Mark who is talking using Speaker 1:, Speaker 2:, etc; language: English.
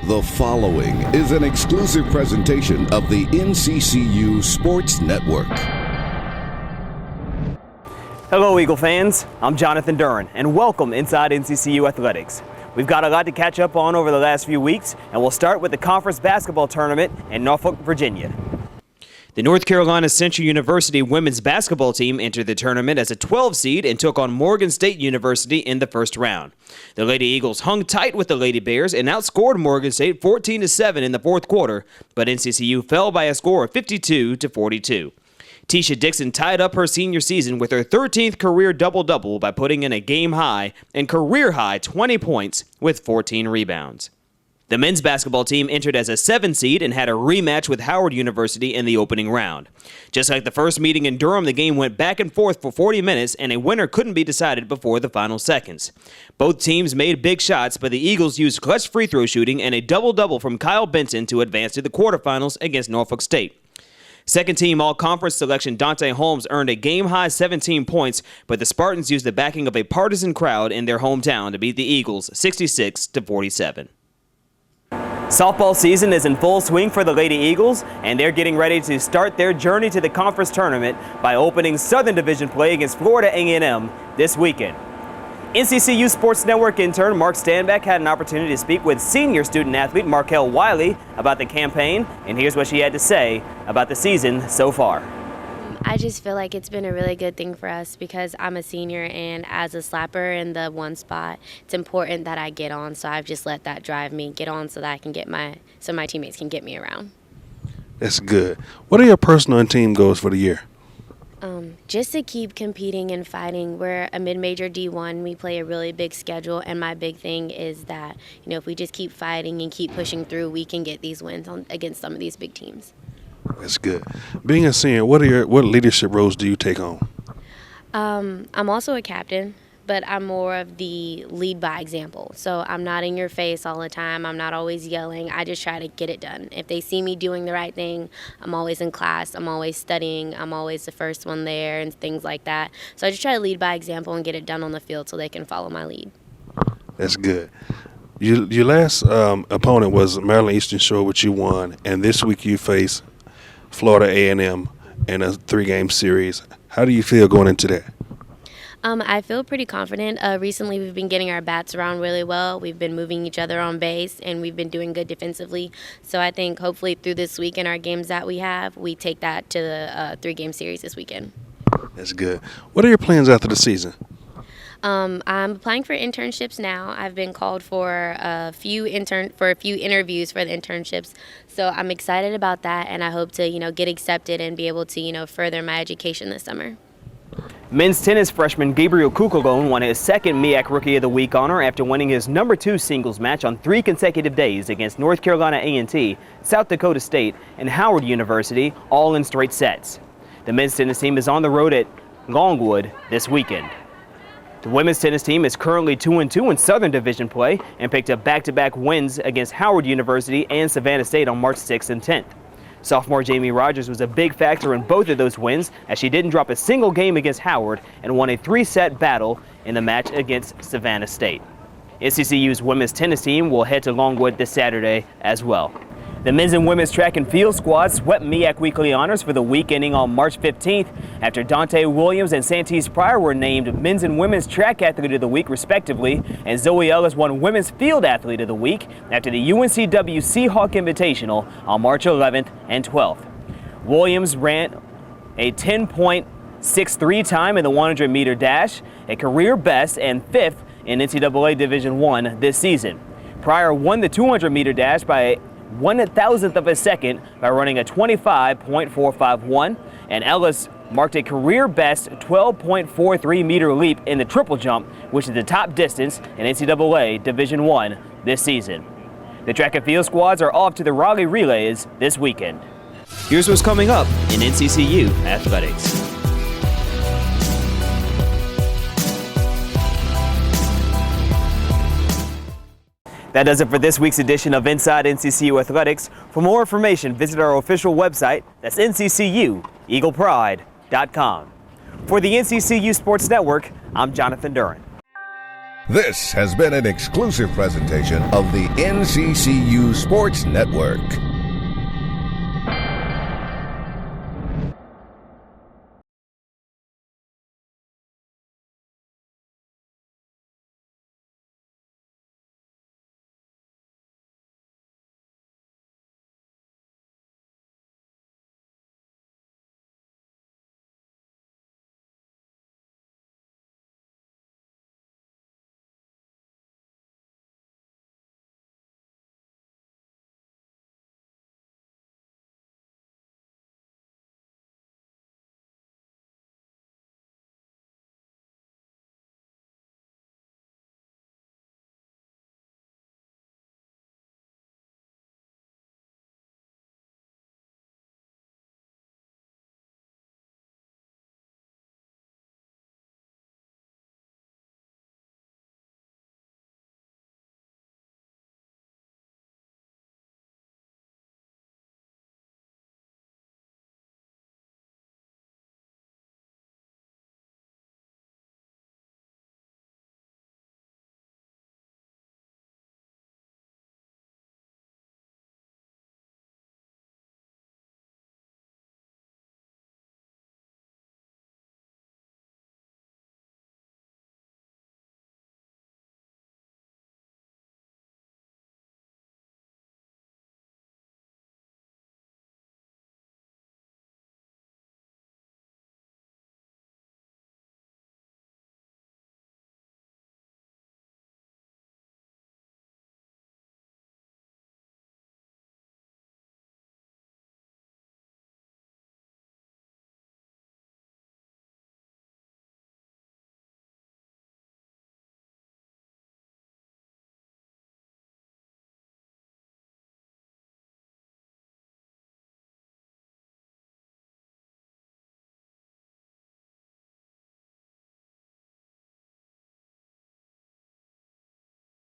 Speaker 1: The following is an exclusive presentation of the NCCU Sports Network.
Speaker 2: Hello, Eagle fans. I'm Jonathan Duran, and welcome inside NCCU Athletics. We've got a lot to catch up on over the last few weeks, and we'll start with the conference basketball tournament in Norfolk, Virginia. The North Carolina Central University women's basketball team entered the tournament as a 12 seed and took on Morgan State University in the first round. The Lady Eagles hung tight with the Lady Bears and outscored Morgan State 14-7 in the fourth quarter, but NCCU fell by a score of 52-42. Tisha Dixon tied up her senior season with her 13th career double-double by putting in a game-high and career-high 20 points with 14 rebounds. The men's basketball team entered as a 7 seed and had a rematch with Howard University in the opening round. Just like the first meeting in Durham, the game went back and forth for 40 minutes, and a winner couldn't be decided before the final seconds. Both teams made big shots, but the Eagles used clutch free throw shooting and a double-double from Kyle Benson to advance to the quarterfinals against Norfolk State. Second team all-conference selection Dante Holmes earned a game-high 17 points, but the Spartans used the backing of a partisan crowd in their hometown to beat the Eagles 66-47. Softball season is in full swing for the Lady Eagles, and they're getting ready to start their journey to the conference tournament by opening Southern Division play against Florida A&M this weekend. NCCU Sports Network intern Mark Stanback had an opportunity to speak with senior student athlete Markell Wylie about the campaign, and here's what she had to say about the season so far.
Speaker 3: I just feel like it's been a really good thing for us because I'm a senior, and as a slapper in the one spot, it's important that I get on, so I've just let that drive me get on so that I can get my teammates can get me around.
Speaker 4: That's good. What are your personal and team goals for the year?
Speaker 3: Just to keep competing and fighting. We're a mid-major D1. We play a really big schedule, and my big thing is that, if we just keep fighting and keep pushing through, we can get these wins against some of these big teams.
Speaker 4: That's good. Being a senior, what leadership roles do you take on?
Speaker 3: I'm also a captain, but I'm more of the lead by example. So I'm not in your face all the time. I'm not always yelling. I just try to get it done. If they see me doing the right thing, I'm always in class. I'm always studying. I'm always the first one there and things like that. So I just try to lead by example and get it done on the field so they can follow my lead. That's
Speaker 4: good. Your last opponent was Maryland Eastern Shore, which you won, and this week you face Florida A&M in a 3-game series. How do you feel going into that?
Speaker 3: I feel pretty confident. Recently, we've been getting our bats around really well. We've been moving each other on base, and we've been doing good defensively. So I think hopefully through this week and our games that we have, we take that to the 3-game series this weekend.
Speaker 4: That's good. What are your plans after the season?
Speaker 3: I'm applying for internships now. I've been called for a few interviews for the internships, so I'm excited about that, and I hope to get accepted and be able to further my education this summer.
Speaker 2: Men's tennis freshman Gabriel Kukulon won his second MEAC Rookie of the Week honor after winning his #2 singles match on 3 consecutive days against North Carolina A&T, South Dakota State, and Howard University, all in straight sets. The men's tennis team is on the road at Longwood this weekend. The women's tennis team is currently 2-2 in Southern Division play and picked up back-to-back wins against Howard University and Savannah State on March 6th and 10th. Sophomore Jamie Rogers was a big factor in both of those wins, as she didn't drop a single game against Howard and won a 3-set battle in the match against Savannah State. NCCU's women's tennis team will head to Longwood this Saturday as well. The men's and women's track and field squads swept MEAC Weekly Honors for the week ending on March 15th after Dante Williams and Santese Pryor were named Men's and Women's Track Athlete of the Week, respectively, and Zoe Ellis won Women's Field Athlete of the Week after the UNCW Seahawk Invitational on March 11th and 12th. Williams ran a 10.63 time in the 100-meter dash, a career best and 5th in NCAA Division I this season. Pryor won the 200-meter dash by 1/1000th of a second by running a 25.451, and Ellis marked a career best 12.43-meter leap in the triple jump, which is the top distance in NCAA Division I this season. The track and field squads are off to the Raleigh Relays this weekend. Here's what's coming up in NCCU Athletics. That does it for this week's edition of Inside NCCU Athletics. For more information, visit our official website. That's NCCUEaglePride.com. For the NCCU Sports Network, I'm Jonathan Duran.
Speaker 1: This has been an exclusive presentation of the NCCU Sports Network.